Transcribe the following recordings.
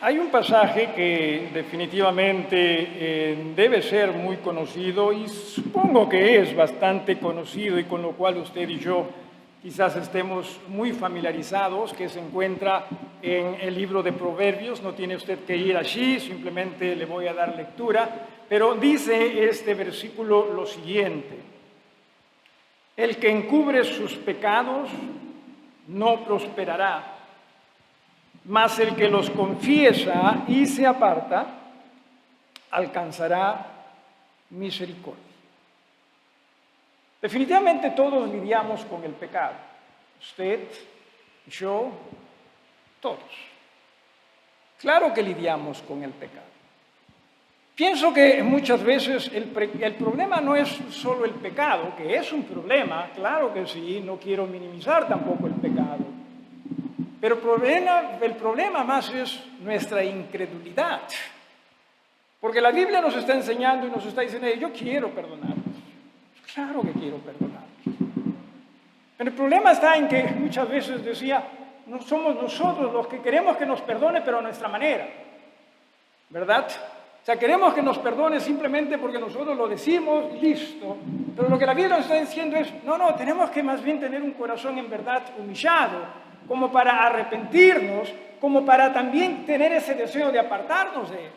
Hay un pasaje que definitivamente debe ser muy conocido y supongo que es bastante conocido y con lo cual usted y yo quizás estemos muy familiarizados, que se encuentra en el libro de Proverbios. No tiene usted que ir allí, simplemente le voy a dar lectura, pero dice este versículo lo siguiente: el que encubre sus pecados no prosperará, mas el que los confiesa y se aparta alcanzará misericordia. Definitivamente todos lidiamos con el pecado. Usted, yo, todos. Claro que lidiamos con el pecado. Pienso que muchas veces el problema no es solo el pecado, que es un problema, claro que sí, no quiero minimizar tampoco el pecado. Pero el problema más es nuestra incredulidad. Porque la Biblia nos está enseñando y nos está diciendo: yo quiero perdonar. Claro que quiero perdonar. Pero el problema está en que muchas veces decía, no somos nosotros los que queremos que nos perdone, pero a nuestra manera. ¿Verdad? O sea, queremos que nos perdone simplemente porque nosotros lo decimos y listo. Pero lo que la Biblia nos está diciendo es, no, tenemos que más bien tener un corazón en verdad humillado, como para arrepentirnos, como para también tener ese deseo de apartarnos de ello.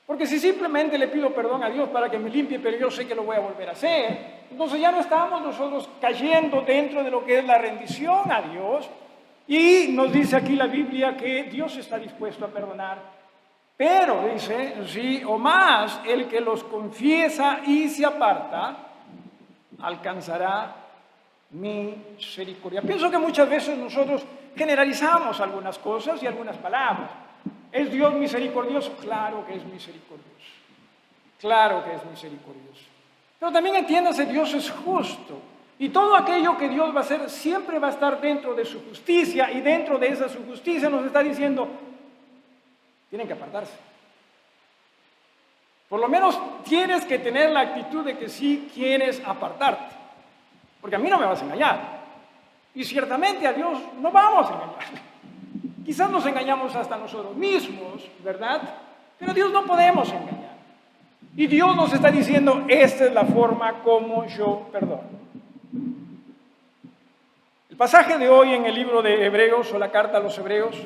Porque si simplemente le pido perdón a Dios para que me limpie, pero yo sé que lo voy a volver a hacer, entonces ya no estamos nosotros cayendo dentro de lo que es la rendición a Dios. Y nos dice aquí la Biblia que Dios está dispuesto a perdonar, pero dice, sí, o más, el que los confiesa y se aparta alcanzará misericordia. Pienso que muchas veces nosotros generalizamos algunas cosas y algunas palabras. ¿Es Dios misericordioso? Claro que es misericordioso. Claro que es misericordioso. Pero también entiéndase, Dios es justo. Y todo aquello que Dios va a hacer siempre va a estar dentro de su justicia, y dentro de esa su justicia nos está diciendo, tienen que apartarse. Por lo menos tienes que tener la actitud de que sí quieres apartarte. Porque a mí no me vas a engañar. Y ciertamente a Dios no vamos a engañar. Quizás nos engañamos hasta nosotros mismos, ¿verdad? Pero a Dios no podemos engañar. Y Dios nos está diciendo, esta es la forma como yo perdono. El pasaje de hoy en el libro de Hebreos, o la carta a los Hebreos,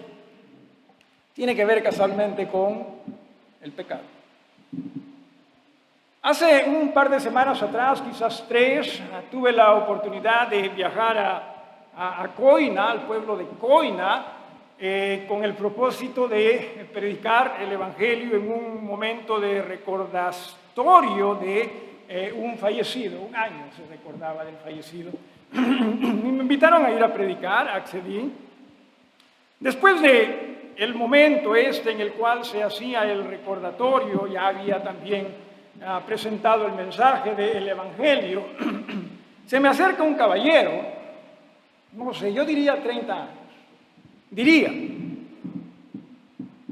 tiene que ver casualmente con el pecado. Hace un par de semanas atrás, quizás 3, tuve la oportunidad de viajar a Coina, al pueblo de Coina, con el propósito de predicar el Evangelio en un momento de recordatorio de un fallecido. Un año se recordaba del fallecido. Me invitaron a ir a predicar, accedí. Después de el momento en el cual se hacía el recordatorio, ya había también presentado el mensaje del Evangelio, se me acerca un caballero, no sé, yo diría 30 años, diría,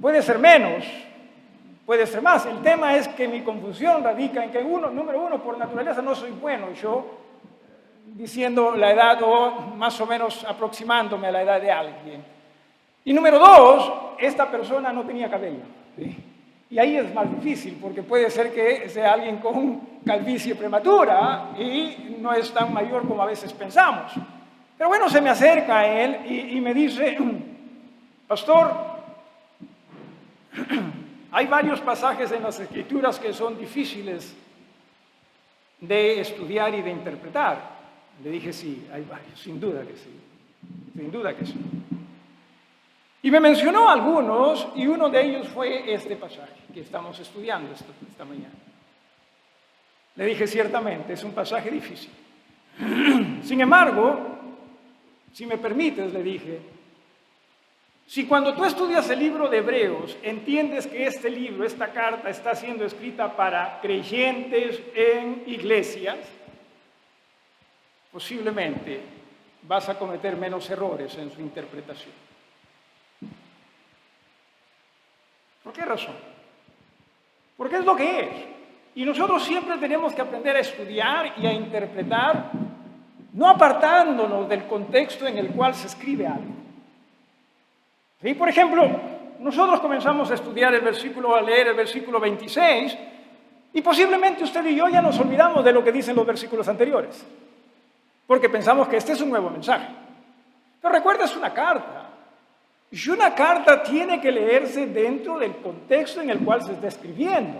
puede ser menos, puede ser más. El tema es que mi confusión radica en que número uno, por naturaleza no soy bueno yo diciendo la edad o más o menos aproximándome a la edad de alguien. Y número 2, esta persona no tenía cabello, ¿sí? Y ahí es más difícil, porque puede ser que sea alguien con calvicie prematura y no es tan mayor como a veces pensamos. Pero bueno, se me acerca a él y me dice, pastor, hay varios pasajes en las Escrituras que son difíciles de estudiar y de interpretar. Le dije, sí, hay varios, sin duda que sí, sin duda que sí. Y me mencionó algunos, y uno de ellos fue este pasaje que estamos estudiando esta mañana. Le dije, ciertamente, es un pasaje difícil. Sin embargo, si me permites, le dije, si cuando tú estudias el libro de Hebreos, entiendes que este libro, esta carta, está siendo escrita para creyentes en iglesias, posiblemente vas a cometer menos errores en su interpretación. ¿Por qué razón? Porque es lo que es. Y nosotros siempre tenemos que aprender a estudiar y a interpretar, no apartándonos del contexto en el cual se escribe algo. ¿Sí? Por ejemplo, nosotros comenzamos a estudiar a leer el versículo 26, y posiblemente usted y yo ya nos olvidamos de lo que dicen los versículos anteriores, porque pensamos que este es un nuevo mensaje. Pero recuerda, es una carta. Y una carta tiene que leerse dentro del contexto en el cual se está escribiendo.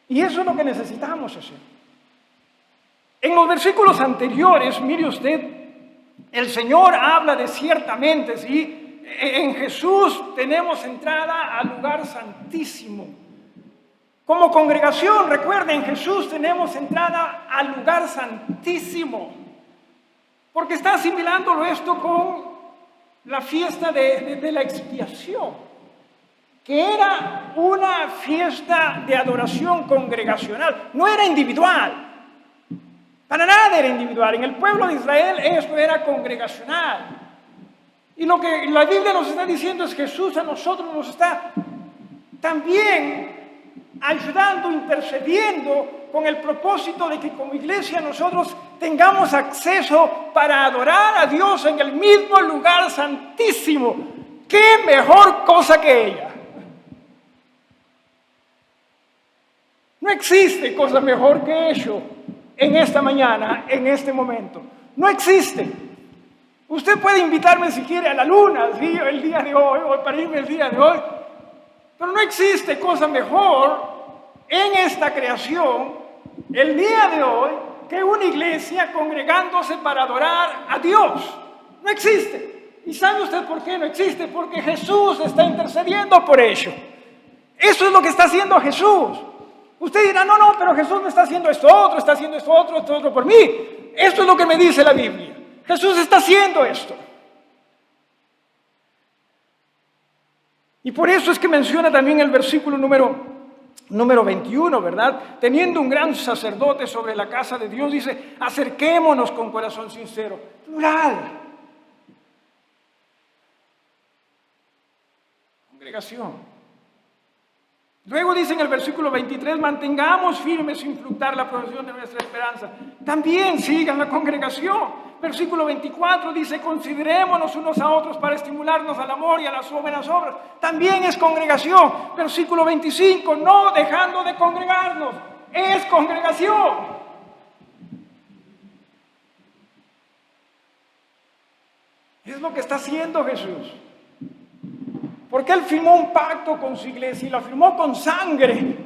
Y eso es lo que necesitamos hacer. En los versículos anteriores, mire usted, el Señor habla de ciertamente, ¿sí? En Jesús tenemos entrada al lugar santísimo. Como congregación, recuerden, en Jesús tenemos entrada al lugar santísimo. Porque está asimilándolo esto con la fiesta de la expiación, que era una fiesta de adoración congregacional, no era individual. Para nada era individual. En el pueblo de Israel esto era congregacional. Y lo que la Biblia nos está diciendo es que Jesús a nosotros nos está también ayudando, intercediendo con el propósito de que como iglesia nosotros tengamos acceso para adorar a Dios en el mismo lugar santísimo. ¿Qué mejor cosa que ella? No existe cosa mejor que eso en esta mañana, en este momento. No existe. Usted puede invitarme si quiere a la luna, ¿sí? El día de hoy, o para irme el día de hoy. Pero no existe cosa mejor en esta creación, el día de hoy, que una iglesia congregándose para adorar a Dios. No existe. ¿Y sabe usted por qué no existe? Porque Jesús está intercediendo por ello. Eso es lo que está haciendo Jesús. Usted dirá, no, pero Jesús no está haciendo esto otro, está haciendo esto otro por mí. Esto es lo que me dice la Biblia. Jesús está haciendo esto. Y por eso es que menciona también el versículo número 21, ¿verdad? Teniendo un gran sacerdote sobre la casa de Dios, dice, acerquémonos con corazón sincero. Plural. Congregación. Luego dice en el versículo 23, mantengamos firmes sin fluctuar la profesión de nuestra esperanza. También sigan la congregación. Versículo 24 dice, considerémonos unos a otros para estimularnos al amor y a las buenas obras. También es congregación. Versículo 25, no dejando de congregarnos. Es congregación. Es lo que está haciendo Jesús. Porque Él firmó un pacto con su iglesia y la firmó con sangre,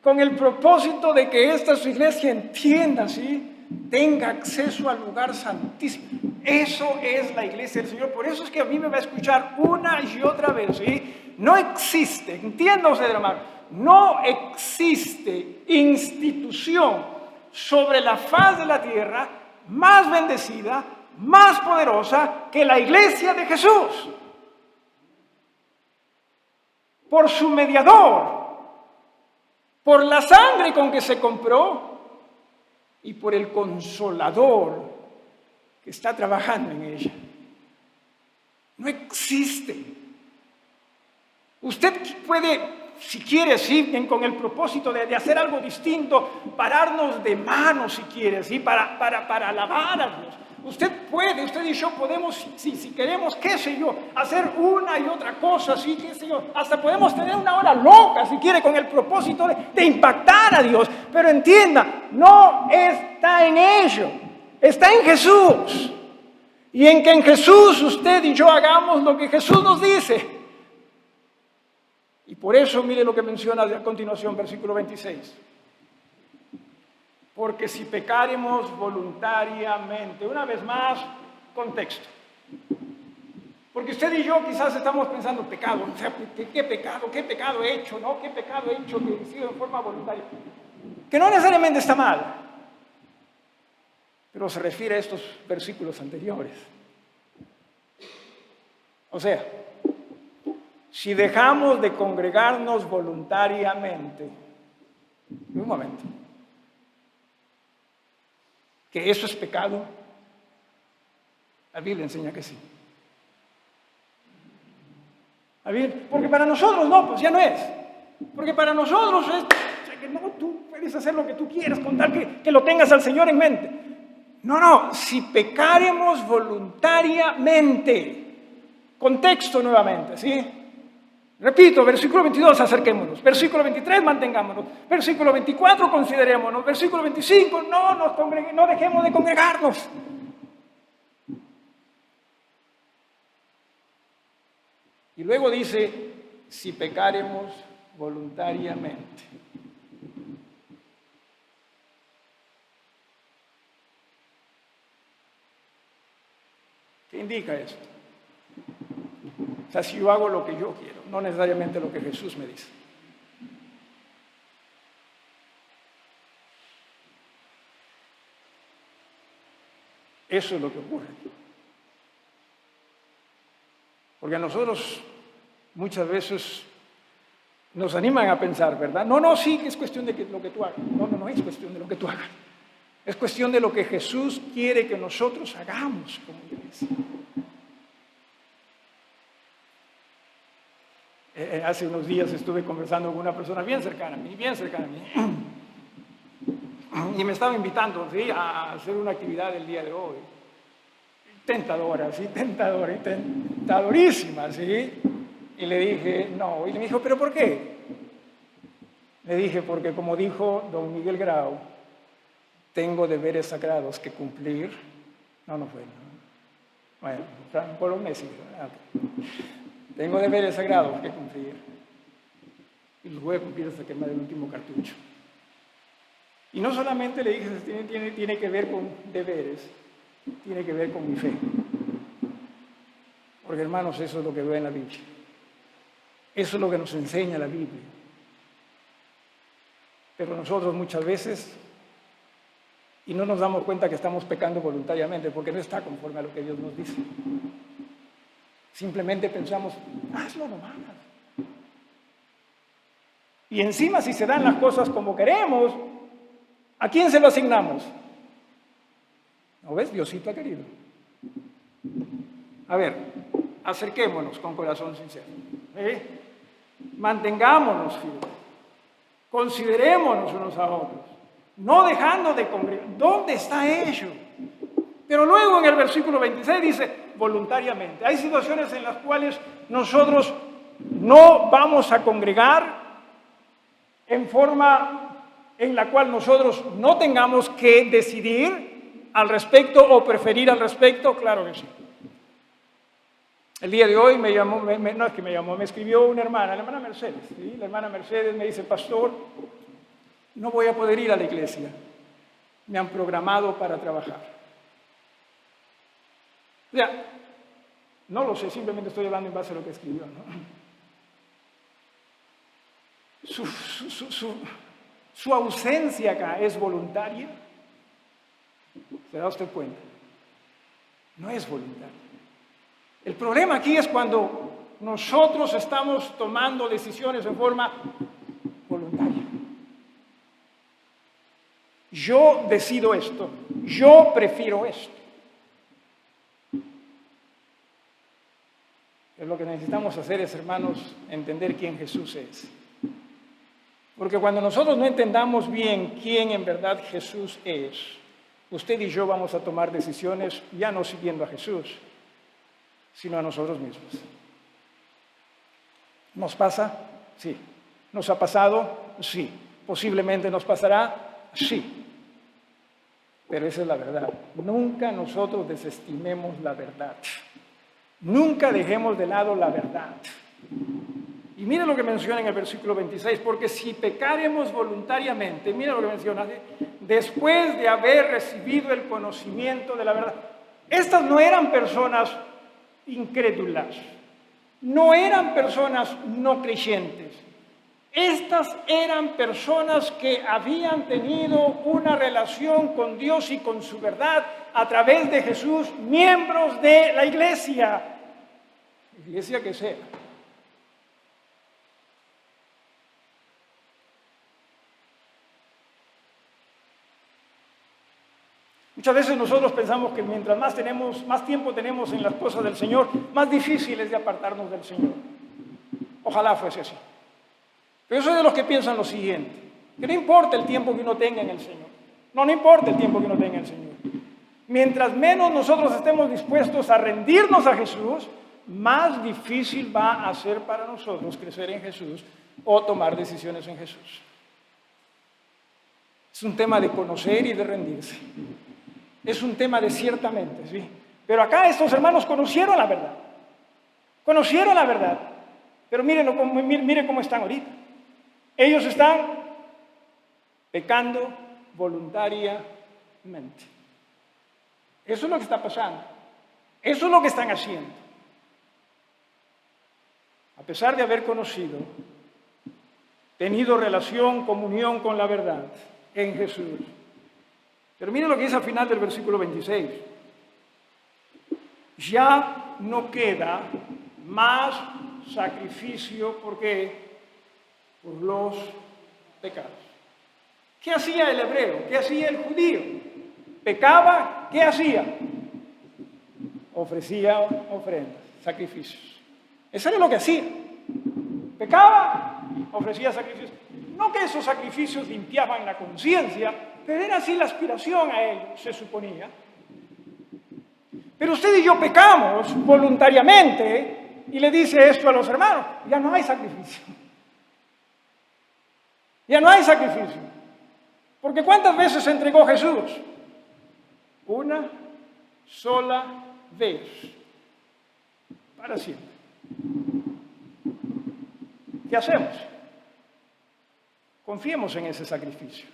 con el propósito de que esta su iglesia entienda, ¿sí? Tenga acceso al lugar santísimo. Eso es la iglesia del Señor. Por eso es que a mí me va a escuchar una y otra vez, ¿sí? No existe, entienda usted, hermano, no existe institución sobre la faz de la tierra más bendecida, más poderosa que la iglesia de Jesús. Por su mediador, por la sangre con que se compró y por el consolador que está trabajando en ella. No existe. Usted puede, si quiere, sí, con el propósito de hacer algo distinto, pararnos de manos si quiere, ¿sí? para alabar a Dios. Usted puede, usted y yo podemos, si queremos, qué sé yo, hacer una y otra cosa, sí, qué sé yo, hasta podemos tener una hora loca, si quiere, con el propósito de impactar a Dios. Pero entienda, no está en ello, está en Jesús. Y en que en Jesús usted y yo hagamos lo que Jesús nos dice. Y por eso, mire lo que menciona a continuación, versículo 26. Porque si pecaremos voluntariamente, una vez más, contexto. Porque usted y yo quizás estamos pensando pecado, o sea, ¿qué pecado he hecho, no? ¿Qué pecado he hecho que he sido en forma voluntaria? Que no necesariamente está mal, pero se refiere a estos versículos anteriores. O sea, si dejamos de congregarnos voluntariamente, un momento, ¿que eso es pecado? La Biblia enseña que sí. Porque para nosotros no, pues ya no es. Porque para nosotros es que no, tú puedes hacer lo que tú quieras con tal que lo tengas al Señor en mente. No, si pecaremos voluntariamente. Contexto nuevamente, ¿sí? Repito, versículo 22, acerquémonos. Versículo 23, mantengámonos. Versículo 24, considerémonos. Versículo 25, no dejemos de congregarnos. Y luego dice, si pecaremos voluntariamente. ¿Qué indica esto? O sea, si yo hago lo que yo quiero, no necesariamente lo que Jesús me dice. Eso es lo que ocurre. Porque a nosotros muchas veces nos animan a pensar, ¿verdad? No, sí, que es cuestión de lo que tú hagas. No es cuestión de lo que tú hagas. Es cuestión de lo que Jesús quiere que nosotros hagamos como iglesia. Hace unos días estuve conversando con una persona bien cercana a mí, y me estaba invitando, ¿sí?, a hacer una actividad el día de hoy. Tentadora, ¿sí? Tentadorísima, ¿sí? Y le dije, no, y me dijo, ¿pero por qué? Le dije, porque como dijo don Miguel Grau, tengo deberes sagrados que cumplir. No fue. ¿No? Bueno, por un mes. Tengo deberes sagrados que cumplir. Y los voy a cumplir hasta quemar el último cartucho. Y no solamente le dije, tiene que ver con deberes, tiene que ver con mi fe. Porque hermanos, eso es lo que veo en la Biblia. Eso es lo que nos enseña la Biblia. Pero nosotros muchas veces, y no nos damos cuenta que estamos pecando voluntariamente, porque no está conforme a lo que Dios nos dice. Simplemente pensamos, hazlo nomás. Y encima, si se dan las cosas como queremos, ¿a quién se lo asignamos? ¿No ves? Diosito ha querido. A ver, acerquémonos con corazón sincero. Mantengámonos firmes. Considerémonos unos a otros. No dejando de congregar. ¿Dónde está ello? Pero luego en el versículo 26 dice, voluntariamente. Hay situaciones en las cuales nosotros no vamos a congregar en forma en la cual nosotros no tengamos que decidir al respecto o preferir al respecto. Claro que sí. El día de hoy me escribió una hermana, la hermana Mercedes. ¿Sí? La hermana Mercedes me dice, pastor, no voy a poder ir a la iglesia. Me han programado para trabajar. O sea, no lo sé, simplemente estoy hablando en base a lo que escribió, ¿no? Su ausencia acá es voluntaria. ¿Se da usted cuenta? No es voluntaria. El problema aquí es cuando nosotros estamos tomando decisiones en forma voluntaria. Yo decido esto, yo prefiero esto. Lo que necesitamos hacer es, hermanos, entender quién Jesús es. Porque cuando nosotros no entendamos bien quién en verdad Jesús es, usted y yo vamos a tomar decisiones ya no siguiendo a Jesús, sino a nosotros mismos. ¿Nos pasa? Sí. ¿Nos ha pasado? Sí. ¿Posiblemente nos pasará? Sí. Pero esa es la verdad. Nunca nosotros desestimemos la verdad. Nunca dejemos de lado la verdad. Y mira lo que menciona en el versículo 26, porque si pecaremos voluntariamente, mira lo que menciona, después de haber recibido el conocimiento de la verdad. Estas no eran personas incrédulas, no eran personas no creyentes. Estas eran personas que habían tenido una relación con Dios y con su verdad a través de Jesús, miembros de la iglesia que sea. Muchas veces nosotros pensamos que mientras más tiempo tenemos en las cosas del Señor, más difícil es de apartarnos del Señor. Ojalá fuese así. Pero yo soy de los que piensan lo siguiente, que no importa el tiempo que uno tenga en el Señor. No importa el tiempo que uno tenga en el Señor. Mientras menos nosotros estemos dispuestos a rendirnos a Jesús, más difícil va a ser para nosotros crecer en Jesús o tomar decisiones en Jesús. Es un tema de conocer y de rendirse. Es un tema de ciertamente, sí. Pero acá estos hermanos conocieron la verdad. Conocieron la verdad. Pero miren cómo están ahorita. Ellos están pecando voluntariamente. Eso es lo que está pasando. Eso es lo que están haciendo. A pesar de haber conocido, tenido relación, comunión con la verdad en Jesús. Pero miren lo que dice al final del versículo 26. Ya no queda más sacrificio, ¿por qué? Por los pecados. ¿Qué hacía el hebreo? ¿Qué hacía el judío? Pecaba, ¿qué hacía? Ofrecía ofrendas, sacrificios. Eso era lo que hacía. Pecaba, ofrecía sacrificios. No que esos sacrificios limpiaban la conciencia, pero era así la aspiración a ellos, se suponía. Pero usted y yo pecamos voluntariamente y le dice esto a los hermanos, ya no hay sacrificio. Ya no hay sacrificio. Porque ¿cuántas veces se entregó Jesús? Una sola vez. Para siempre. ¿Qué hacemos? Confiemos en ese sacrificio.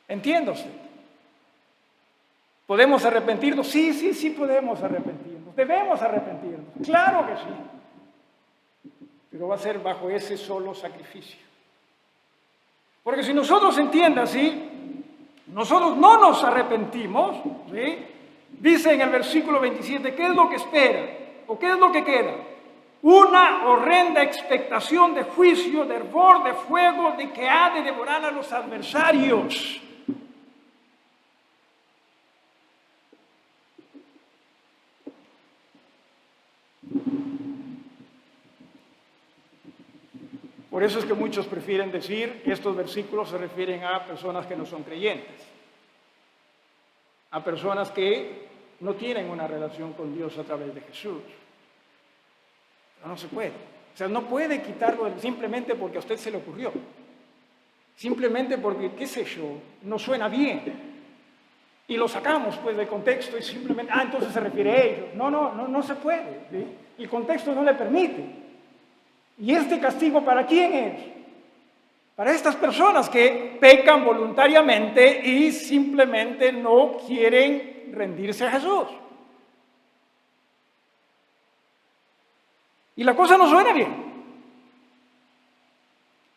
¿Entiende usted? ¿Podemos arrepentirnos? Sí podemos arrepentirnos. Debemos arrepentirnos. Claro que sí. Pero va a ser bajo ese solo sacrificio. Porque si nosotros, entiendan, ¿sí? Nosotros no nos arrepentimos, ¿sí? Dice en el versículo 27, ¿qué es lo que espera? ¿O qué es lo que queda? Una horrenda expectación de juicio, de hervor, de fuego, de que ha de devorar a los adversarios. Por eso es que muchos prefieren decir que estos versículos se refieren a personas que no son creyentes, a personas que no tienen una relación con Dios a través de Jesús. Pero no se puede. O sea, no puede quitarlo simplemente porque a usted se le ocurrió. Simplemente porque, qué sé yo, no suena bien. Y lo sacamos pues de contexto y simplemente, entonces se refiere a ellos. No se puede. ¿Sí? El contexto no le permite. ¿Y este castigo para quién es? Para estas personas que pecan voluntariamente y simplemente no quieren rendirse a Jesús. Y la cosa no suena bien.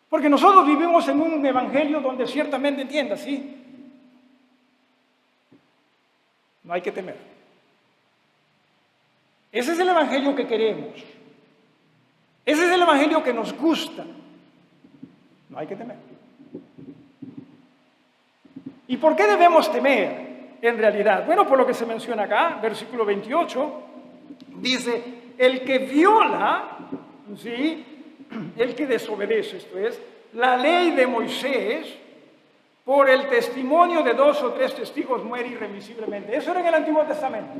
Porque nosotros vivimos en un evangelio donde ciertamente entienda, ¿sí? No hay que temer. Ese es el evangelio que queremos. Ese es el evangelio que nos gusta. No hay que temer. ¿Y por qué debemos temer en realidad? Bueno, por lo que se menciona acá, versículo 28, dice, el que viola, ¿sí? El que desobedece, esto es, la ley de Moisés, por el testimonio de 2 o 3 testigos muere irremisiblemente. Eso era en el Antiguo Testamento.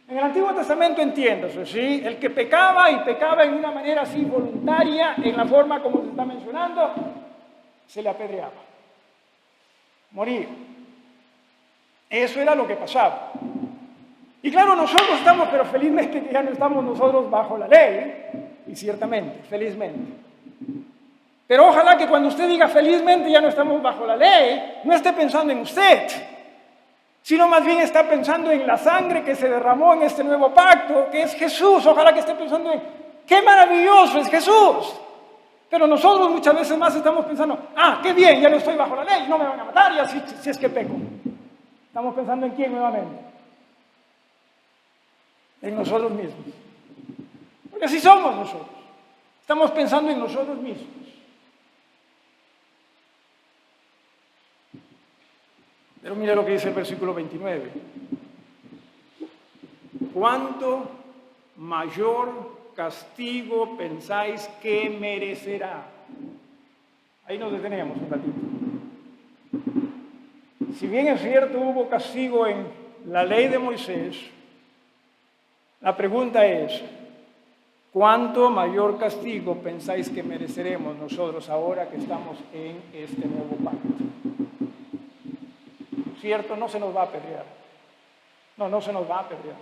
En el Antiguo Testamento, entiéndase, ¿sí? El que pecaba y pecaba en una manera así voluntaria, en la forma como se está mencionando, se le apedreaba. Morir. Eso era lo que pasaba. Y claro, nosotros estamos, pero felizmente ya no estamos nosotros bajo la ley, y ciertamente, felizmente. Pero ojalá que cuando usted diga felizmente ya no estamos bajo la ley, no esté pensando en usted, sino más bien está pensando en la sangre que se derramó en este nuevo pacto, que es Jesús. Ojalá que esté pensando en, ¡qué maravilloso es Jesús! Pero nosotros muchas veces más estamos pensando, qué bien, ya no estoy bajo la ley, no me van a matar, y así si es que peco. Estamos pensando en quién nuevamente. En nosotros mismos. Porque así somos nosotros. Estamos pensando en nosotros mismos. Pero mire lo que dice el versículo 29. ¿Cuánto mayor castigo pensáis que merecerá? Ahí nos detenemos un ratito. Si bien es cierto, hubo castigo en la ley de Moisés, La pregunta es, ¿cuánto mayor castigo pensáis que mereceremos nosotros ahora que estamos en este nuevo pacto? ¿Cierto? No se nos va a apedrear. No se nos va a apedrear.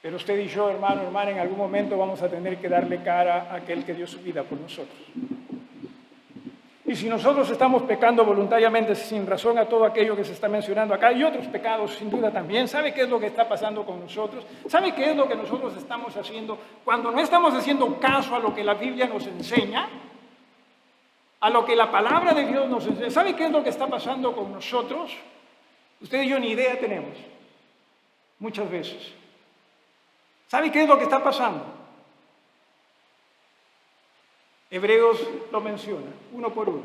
Pero usted y yo, hermano, hermana, en algún momento vamos a tener que darle cara a aquel que dio su vida por nosotros. Y si nosotros estamos pecando voluntariamente sin razón a todo aquello que se está mencionando acá, y otros pecados sin duda también, ¿sabe qué es lo que está pasando con nosotros? ¿Sabe qué es lo que nosotros estamos haciendo cuando no estamos haciendo caso a lo que la Biblia nos enseña? A lo que la palabra de Dios nos enseña. ¿Sabe qué es lo que está pasando con nosotros? Usted y yo ni idea tenemos, muchas veces. ¿Sabe qué es lo que está pasando? Hebreos lo menciona, uno por uno.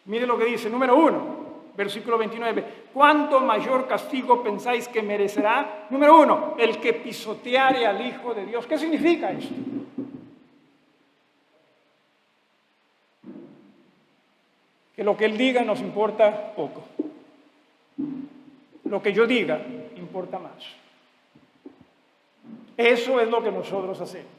Mire lo que dice, número 1, versículo 29. ¿Cuánto mayor castigo pensáis que merecerá? Número 1, el que pisoteare al Hijo de Dios. ¿Qué significa esto? Que lo que Él diga nos importa poco. Lo que yo diga importa más. Eso es lo que nosotros hacemos.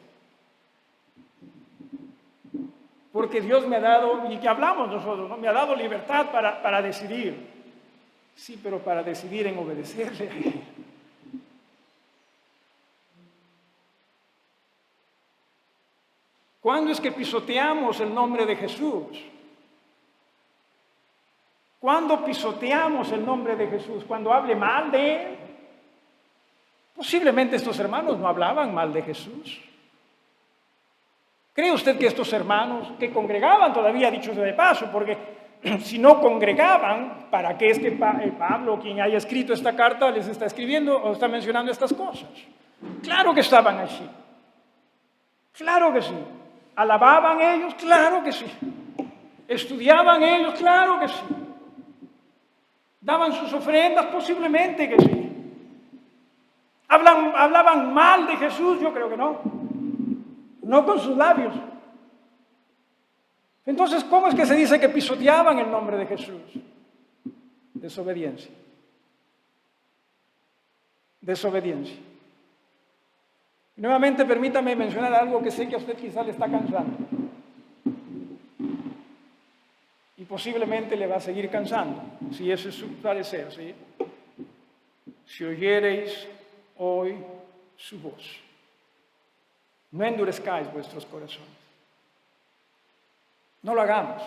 Porque Dios me ha dado, y que hablamos nosotros, ¿no? Me ha dado libertad para decidir. Sí, pero para decidir en obedecerle a Él. ¿Cuándo es que pisoteamos el nombre de Jesús? ¿Cuándo pisoteamos el nombre de Jesús? ¿Cuando hable mal de Él? Posiblemente estos hermanos no hablaban mal de Jesús. ¿Cree usted que estos hermanos que congregaban todavía, dicho sea de paso, porque si no congregaban, ¿para qué es que Pablo, quien haya escrito esta carta, les está escribiendo o está mencionando estas cosas? Claro que estaban allí. Claro que sí. ¿Alababan ellos? Claro que sí. ¿Estudiaban ellos? Claro que sí. ¿Daban sus ofrendas? Posiblemente que sí. ¿Hablaban mal de Jesús? Yo creo que no. No con sus labios. Entonces, ¿cómo es que se dice que pisoteaban el nombre de Jesús? Desobediencia. Desobediencia. Y nuevamente, permítame mencionar algo que sé que a usted quizá le está cansando. Y posiblemente le va a seguir cansando, si ese es su parecer, ¿sí? Si oyereis hoy su voz. No endurezcáis vuestros corazones. No lo hagamos.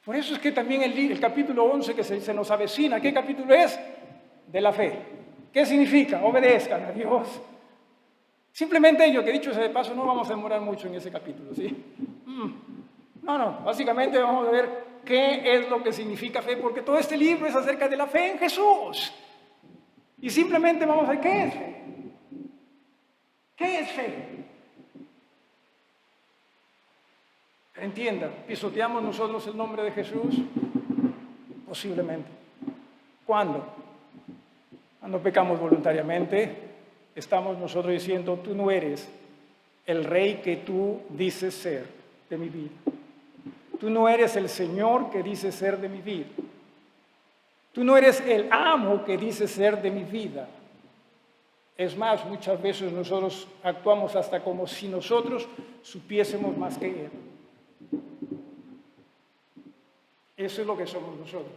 Por eso es que también el capítulo 11 que se nos avecina, ¿qué capítulo es? De la fe. ¿Qué significa? Obedezcan a Dios. Simplemente ello, que dicho sea de paso, no vamos a demorar mucho en ese capítulo, ¿sí? No, básicamente vamos a ver qué es lo que significa fe, porque todo este libro es acerca de la fe en Jesús. Y simplemente vamos a ver qué es fe. ¿Qué es fe? Entienda, ¿pisoteamos nosotros el nombre de Jesús? Posiblemente. ¿Cuándo? Cuando pecamos voluntariamente, estamos nosotros diciendo, tú no eres el rey que tú dices ser de mi vida. Tú no eres el Señor que dices ser de mi vida. Tú no eres el amo que dices ser de mi vida. Es más, muchas veces nosotros actuamos hasta como si nosotros supiésemos más que Él. Eso es lo que somos nosotros.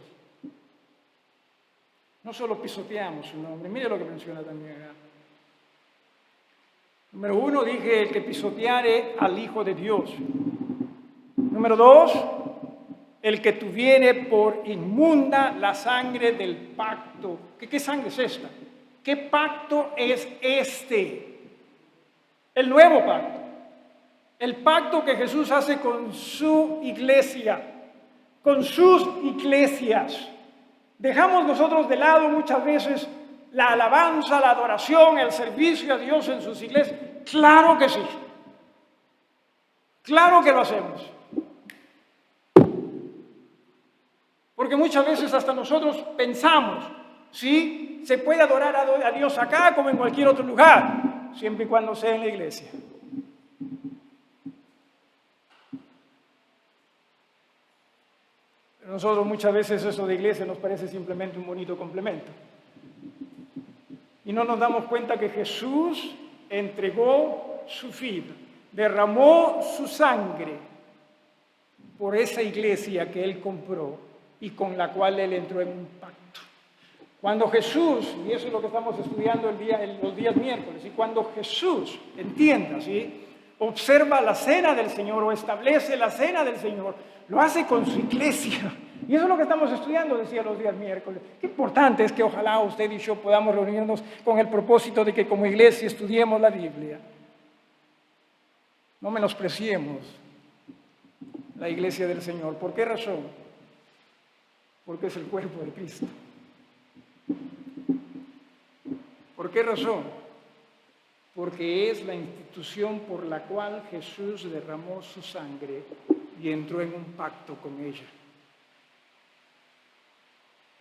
No solo pisoteamos su nombre, mire lo que menciona también acá. Número 1, dije, el que pisoteare al Hijo de Dios. Número 2, el que tuviere por inmunda la sangre del pacto. ¿Qué sangre es esta? ¿Qué pacto es este? El nuevo pacto. El pacto que Jesús hace con su iglesia, con sus iglesias. Dejamos nosotros de lado muchas veces la alabanza, la adoración, el servicio a Dios en sus iglesias. Claro que sí. Claro que lo hacemos. Porque muchas veces hasta nosotros pensamos, ¿sí? Se puede adorar a Dios acá como en cualquier otro lugar, siempre y cuando sea en la iglesia. Pero nosotros muchas veces eso de iglesia nos parece simplemente un bonito complemento. y no nos damos cuenta que Jesús entregó su vida, derramó su sangre por esa iglesia que Él compró y con la cual Él entró en un pacto. Cuando Jesús, y eso es lo que estamos estudiando los días miércoles, y cuando Jesús, entienda, ¿sí?, observa la cena del Señor o establece la cena del Señor, lo hace con su iglesia. Y eso es lo que estamos estudiando, decía, los días miércoles. Qué importante es que ojalá usted y yo podamos reunirnos con el propósito de que como iglesia estudiemos la Biblia. No menospreciemos la iglesia del Señor. ¿Por qué razón? Porque es el cuerpo de Cristo. ¿Por qué razón? Porque es la institución por la cual Jesús derramó su sangre y entró en un pacto con ella.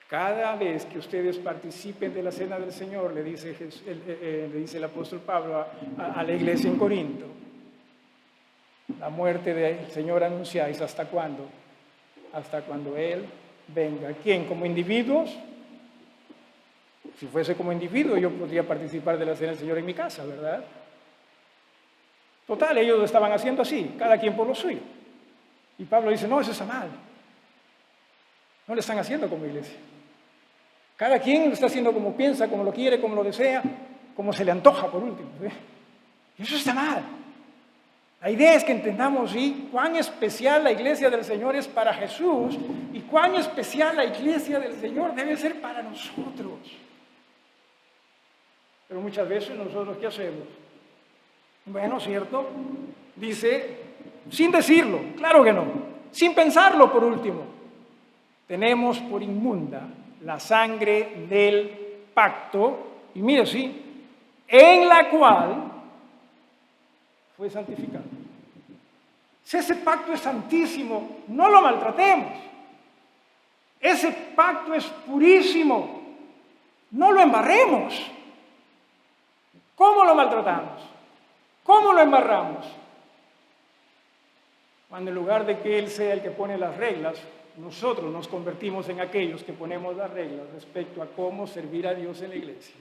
Cada vez que ustedes participen de la cena del Señor, le dice el apóstol Pablo a la iglesia en Corinto, la muerte del Señor anunciáis, ¿hasta cuándo? Hasta cuando Él venga. ¿Quién? ¿Como individuos? Si fuese como individuo, yo podría participar de la cena del Señor en mi casa, ¿verdad? Total, ellos lo estaban haciendo así, cada quien por lo suyo. Y Pablo dice, no, eso está mal. No lo están haciendo como iglesia. Cada quien lo está haciendo como piensa, como lo quiere, como lo desea, como se le antoja, por último. Y eso está mal. La idea es que entendamos, ¿sí?, cuán especial la iglesia del Señor es para Jesús y cuán especial la iglesia del Señor debe ser para nosotros. Pero muchas veces nosotros, ¿qué hacemos? Bueno, ¿cierto? Dice, sin decirlo, claro que no, sin pensarlo por último, tenemos por inmunda la sangre del pacto, y mire, sí, en la cual fue santificado. Si ese pacto es santísimo, no lo maltratemos. Ese pacto es purísimo, no lo embarremos. ¿Cómo lo maltratamos? ¿Cómo lo embarramos? Cuando en lugar de que Él sea el que pone las reglas, nosotros nos convertimos en aquellos que ponemos las reglas respecto a cómo servir a Dios en la iglesia.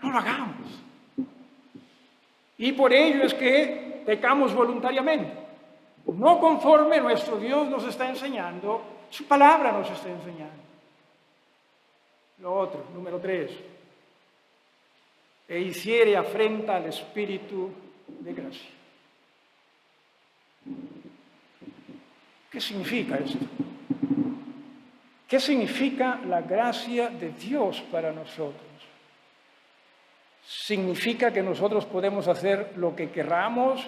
No lo hagamos. Y por ello es que pecamos voluntariamente, no conforme nuestro Dios nos está enseñando, su palabra nos está enseñando. Lo otro, número 3, e hiciere afrenta al Espíritu de gracia. ¿Qué significa esto? ¿Qué significa la gracia de Dios para nosotros? Significa que nosotros podemos hacer lo que queramos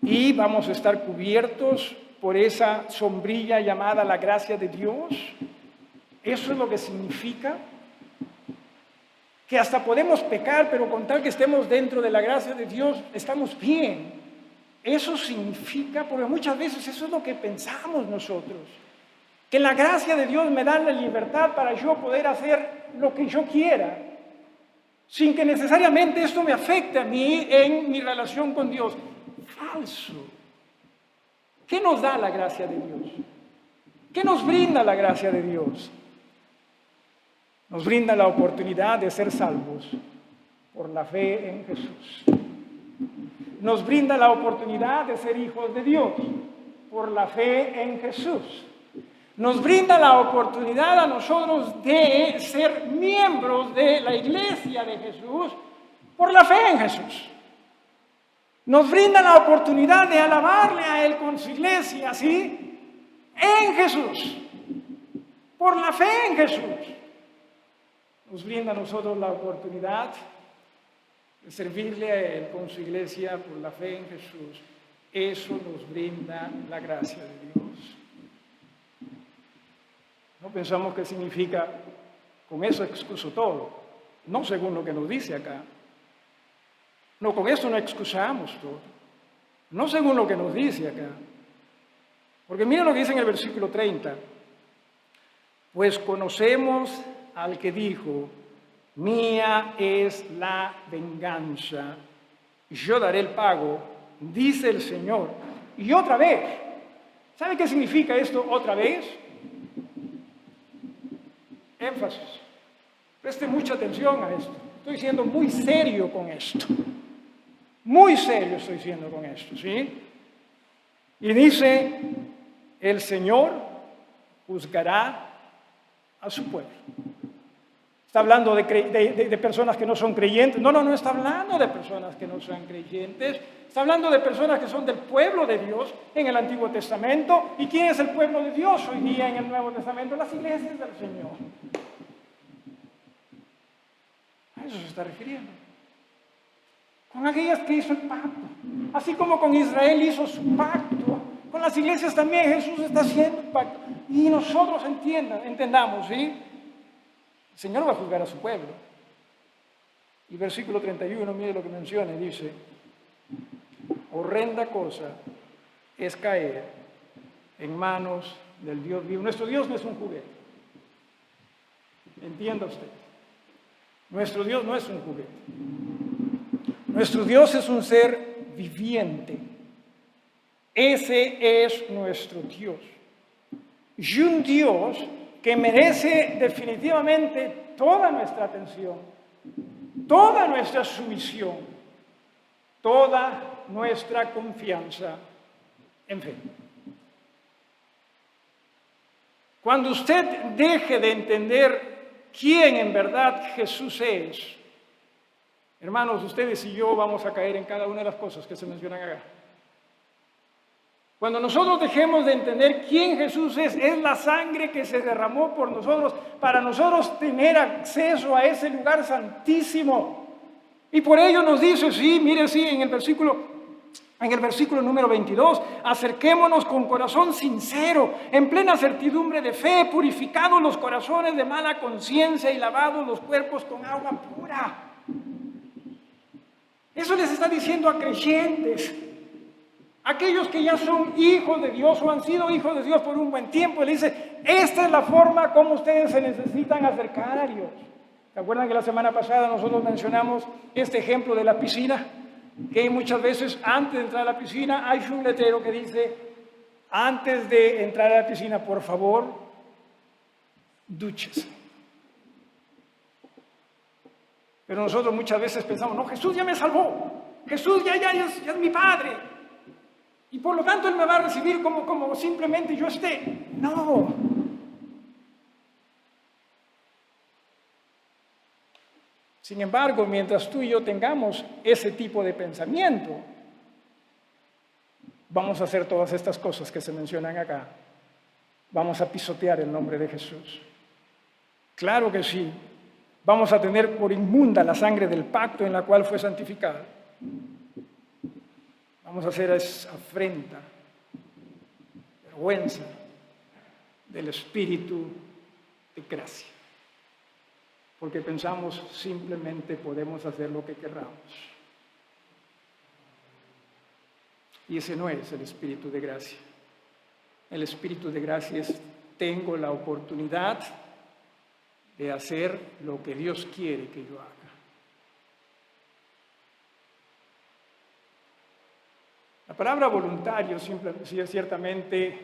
y vamos a estar cubiertos por esa sombrilla llamada la gracia de Dios. ¿Eso es lo que significa? Que hasta podemos pecar, pero con tal que estemos dentro de la gracia de Dios, estamos bien. Eso significa, porque muchas veces eso es lo que pensamos nosotros, que la gracia de Dios me da la libertad para yo poder hacer lo que yo quiera, sin que necesariamente esto me afecte a mí en mi relación con Dios. Falso. ¿Qué nos da la gracia de Dios? ¿Qué nos brinda la gracia de Dios? Nos brinda la oportunidad de ser salvos por la fe en Jesús. Nos brinda la oportunidad de ser hijos de Dios por la fe en Jesús. Nos brinda la oportunidad a nosotros de ser miembros de la iglesia de Jesús por la fe en Jesús. Nos brinda la oportunidad de alabarle a Él con su iglesia, ¿sí?, en Jesús, por la fe en Jesús. Nos brinda a nosotros la oportunidad de servirle a Él con su iglesia por la fe en Jesús. Eso nos brinda la gracia de Dios. No pensamos que significa, con eso excuso todo, no según lo que nos dice acá. No, con eso no excusamos todo, no según lo que nos dice acá. Porque miren lo que dice en el versículo 30. Pues conocemos al que dijo, mía es la venganza, yo daré el pago, dice el Señor. Y otra vez, ¿sabe qué significa esto otra vez? Énfasis. Preste mucha atención a esto. Estoy siendo muy serio con esto. Muy serio estoy siendo con esto, ¿sí? Y dice, el Señor juzgará a su pueblo. Está hablando de personas que no son creyentes. No está hablando de personas que no son creyentes. Está hablando de personas que son del pueblo de Dios en el Antiguo Testamento. ¿Y quién es el pueblo de Dios hoy día en el Nuevo Testamento? Las iglesias del Señor. A eso se está refiriendo. Con aquellas que hizo el pacto. Así como con Israel hizo su pacto. Con las iglesias también Jesús está haciendo un pacto. Y nosotros entendamos, ¿sí? El Señor va a juzgar a su pueblo. Y versículo 31, mire lo que menciona, dice, horrenda cosa es caer en manos del Dios vivo. Nuestro Dios no es un juguete. Entienda usted. Nuestro Dios no es un juguete. Nuestro Dios es un ser viviente. Ese es nuestro Dios. Y un Dios que merece definitivamente toda nuestra atención, toda nuestra sumisión, toda nuestra confianza en fe. Cuando usted deje de entender quién en verdad Jesús es, hermanos, ustedes y yo vamos a caer en cada una de las cosas que se mencionan acá. Cuando nosotros dejemos de entender quién Jesús es la sangre que se derramó por nosotros, para nosotros tener acceso a ese lugar santísimo. Y por ello nos dice, sí, mire, sí, en el versículo número 22, acerquémonos con corazón sincero, en plena certidumbre de fe, purificados los corazones de mala conciencia y lavados los cuerpos con agua pura. Eso les está diciendo a creyentes. Aquellos que ya son hijos de Dios o han sido hijos de Dios por un buen tiempo, le dice, esta es la forma como ustedes se necesitan acercar a Dios. ¿Se acuerdan que la semana pasada nosotros mencionamos este ejemplo de la piscina? Que muchas veces antes de entrar a la piscina hay un letrero que dice, antes de entrar a la piscina, por favor, dúchese. Pero nosotros muchas veces pensamos, no, Jesús ya me salvó, Jesús ya es mi Padre. Y por lo tanto Él me va a recibir como simplemente yo esté. No. Sin embargo, mientras tú y yo tengamos ese tipo de pensamiento, vamos a hacer todas estas cosas que se mencionan acá. Vamos a pisotear el nombre de Jesús. Claro que sí. Vamos a tener por inmunda la sangre del pacto en la cual fue santificada. Vamos a hacer esa afrenta, vergüenza del espíritu de gracia. Porque pensamos simplemente podemos hacer lo que queramos. Y ese no es el espíritu de gracia. El espíritu de gracia es, tengo la oportunidad de hacer lo que Dios quiere que yo haga. La palabra voluntario ciertamente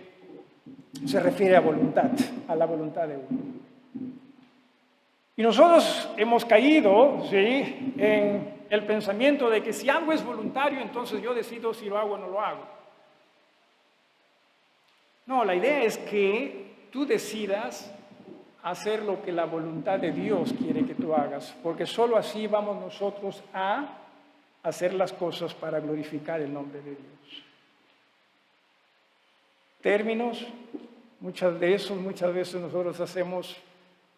se refiere a voluntad, a la voluntad de uno. Y nosotros hemos caído, ¿sí?, en el pensamiento de que si algo es voluntario, entonces yo decido si lo hago o no lo hago. No, la idea es que tú decidas hacer lo que la voluntad de Dios quiere que tú hagas, porque solo así vamos nosotros a hacer las cosas para glorificar el nombre de Dios. Términos, muchas veces nosotros hacemos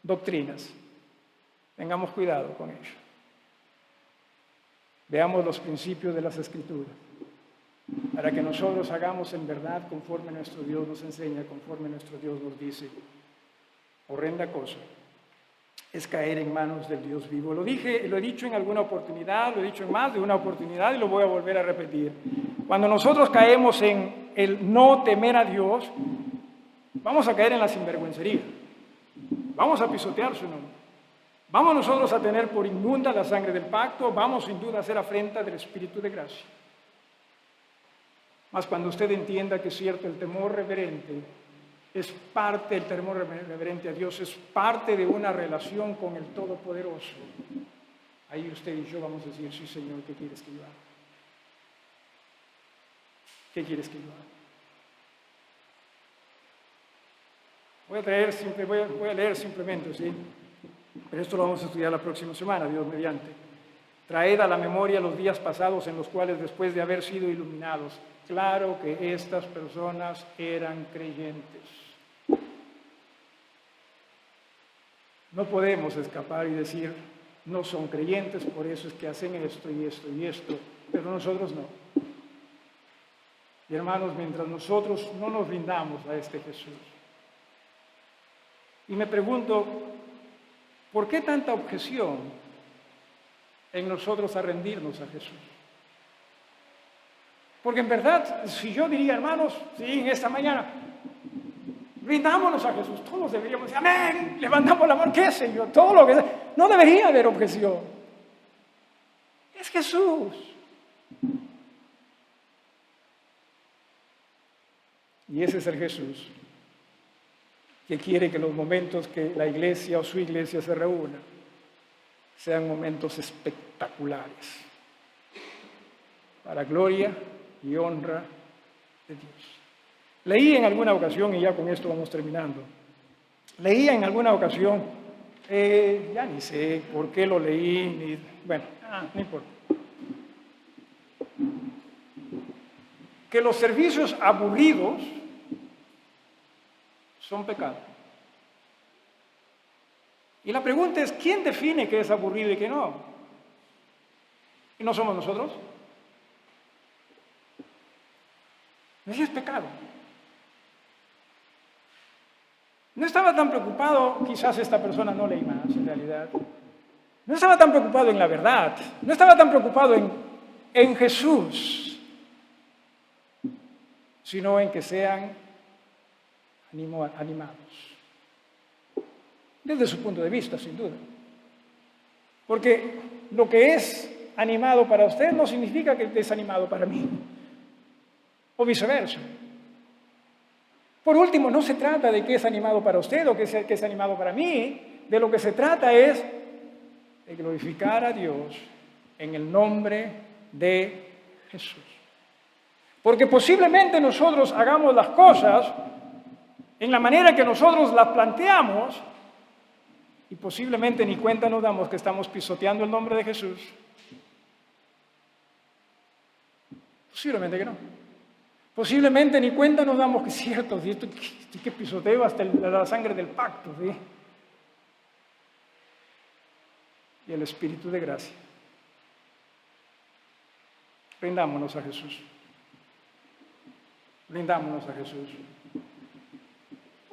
doctrinas. Tengamos cuidado con ello. Veamos los principios de las Escrituras, para que nosotros hagamos en verdad conforme nuestro Dios nos enseña, conforme nuestro Dios nos dice. Horrenda cosa es caer en manos del Dios vivo. Lo he dicho en alguna oportunidad, lo he dicho en más de una oportunidad y lo voy a volver a repetir. Cuando nosotros caemos en el no temer a Dios, vamos a caer en la sinvergüencería. Vamos a pisotear su nombre. Vamos nosotros a tener por inmunda la sangre del pacto, vamos sin duda a hacer afrenta del Espíritu de gracia. Mas cuando usted entienda que es cierto el temor reverente es parte del temor reverente a Dios, es parte de una relación con el Todopoderoso. Ahí usted y yo vamos a decir, sí, Señor, ¿qué quieres que yo haga? ¿Qué quieres que yo haga? Voy a leer simplemente, ¿sí? Pero esto lo vamos a estudiar la próxima semana, Dios mediante. Traed a la memoria los días pasados en los cuales, después de haber sido iluminados, claro que estas personas eran creyentes. No podemos escapar y decir, no son creyentes, por eso es que hacen esto y esto y esto, pero nosotros no. Y hermanos, mientras nosotros no nos rindamos a este Jesús, y me pregunto, ¿por qué tanta objeción en nosotros a rendirnos a Jesús? Porque en verdad, si yo diría, hermanos, sí, en esta mañana, rindámonos a Jesús, todos deberíamos decir, amén, levantamos la mano, qué sé yo, todo lo que sea, no debería haber objeción. Es Jesús. Y ese es el Jesús que quiere que los momentos que la iglesia o su iglesia se reúna sean momentos espectaculares, para gloria y honra de Dios. Leí en alguna ocasión, y ya con esto vamos terminando, leía en alguna ocasión, ya ni sé por qué lo leí, no importa, que los servicios aburridos son pecado. Y la pregunta es, ¿quién define qué es aburrido y qué no? ¿Y no somos nosotros? Ese es pecado. No estaba tan preocupado, quizás esta persona no leí más en realidad, no estaba tan preocupado en la verdad, no estaba tan preocupado en Jesús, sino en que sean animados. Desde su punto de vista, sin duda. Porque lo que es animado para usted no significa que es animado para mí, o viceversa. Por último, no se trata de qué es animado para usted o qué es animado para mí. De lo que se trata es de glorificar a Dios en el nombre de Jesús. Porque posiblemente nosotros hagamos las cosas en la manera que nosotros las planteamos y posiblemente ni cuenta nos damos que estamos pisoteando el nombre de Jesús. Posiblemente que no. Posiblemente ni cuenta nos damos que es cierto, ¿sí? Esto que pisoteo hasta la sangre del pacto, ¿sí? Y el Espíritu de gracia. Rindámonos a Jesús. Rindámonos a Jesús.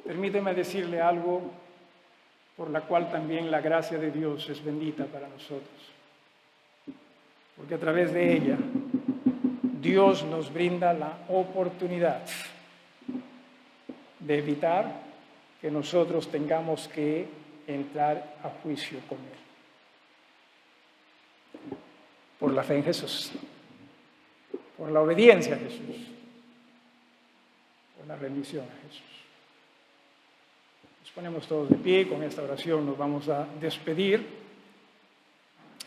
Permíteme decirle algo por la cual también la gracia de Dios es bendita para nosotros. Porque a través de ella Dios nos brinda la oportunidad de evitar que nosotros tengamos que entrar a juicio con Él. Por la fe en Jesús, por la obediencia a Jesús, por la rendición a Jesús. Nos ponemos todos de pie, con esta oración nos vamos a despedir.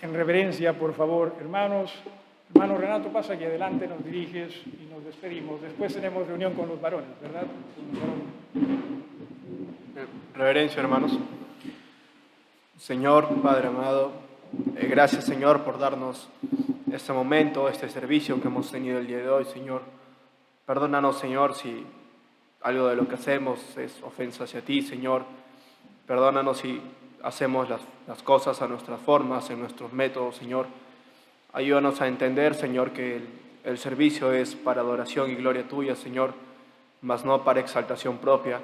En reverencia, por favor, hermanos. Hermano Renato, pasa aquí adelante, nos diriges y nos despedimos. Después tenemos reunión con los varones, ¿verdad? Reverencia, hermanos. Señor, Padre amado, gracias, Señor, por darnos este momento, este servicio que hemos tenido el día de hoy, Señor. Perdónanos, Señor, si algo de lo que hacemos es ofensa hacia ti, Señor. Perdónanos si hacemos las cosas a nuestras formas, en nuestros métodos, Señor. Ayúdanos a entender, Señor, que el servicio es para adoración y gloria tuya, Señor, mas no para exaltación propia.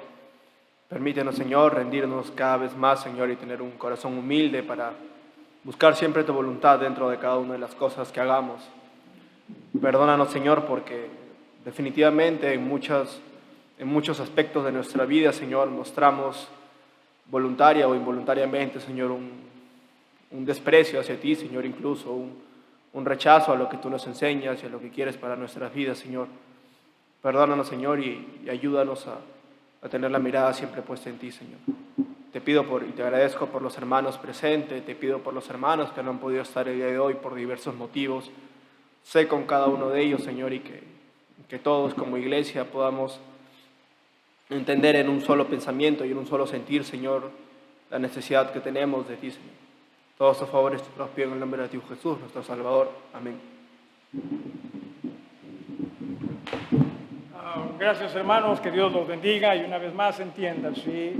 Permítenos, Señor, rendirnos cada vez más, Señor, y tener un corazón humilde para buscar siempre tu voluntad dentro de cada una de las cosas que hagamos. Perdónanos, Señor, porque definitivamente en muchos aspectos de nuestra vida, Señor, mostramos voluntaria o involuntariamente, Señor, un desprecio hacia ti, Señor, incluso un rechazo a lo que tú nos enseñas y a lo que quieres para nuestras vidas, Señor. Perdónanos, Señor, y ayúdanos a tener la mirada siempre puesta en ti, Señor. Te pido y te agradezco por los hermanos presentes, te pido por los hermanos que no han podido estar el día de hoy por diversos motivos. Sé con cada uno de ellos, Señor, y que todos como iglesia podamos entender en un solo pensamiento y en un solo sentir, Señor, la necesidad que tenemos de ti, Señor. Todos estos favores te los pido en el nombre de ti, Jesús, nuestro Salvador. Amén. Gracias, hermanos, que Dios los bendiga y una vez más entiendan, sí,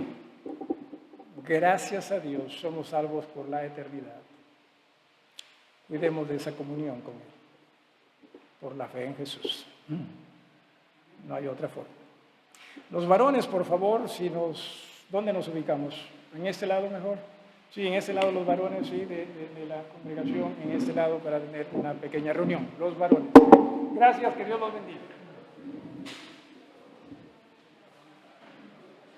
gracias a Dios somos salvos por la eternidad. Cuidemos de esa comunión con Él, por la fe en Jesús. No hay otra forma. Los varones, por favor, ¿dónde nos ubicamos? ¿En este lado mejor? Sí, en este lado los varones, sí, de la congregación, en este lado para tener una pequeña reunión. Los varones. Gracias, que Dios los bendiga.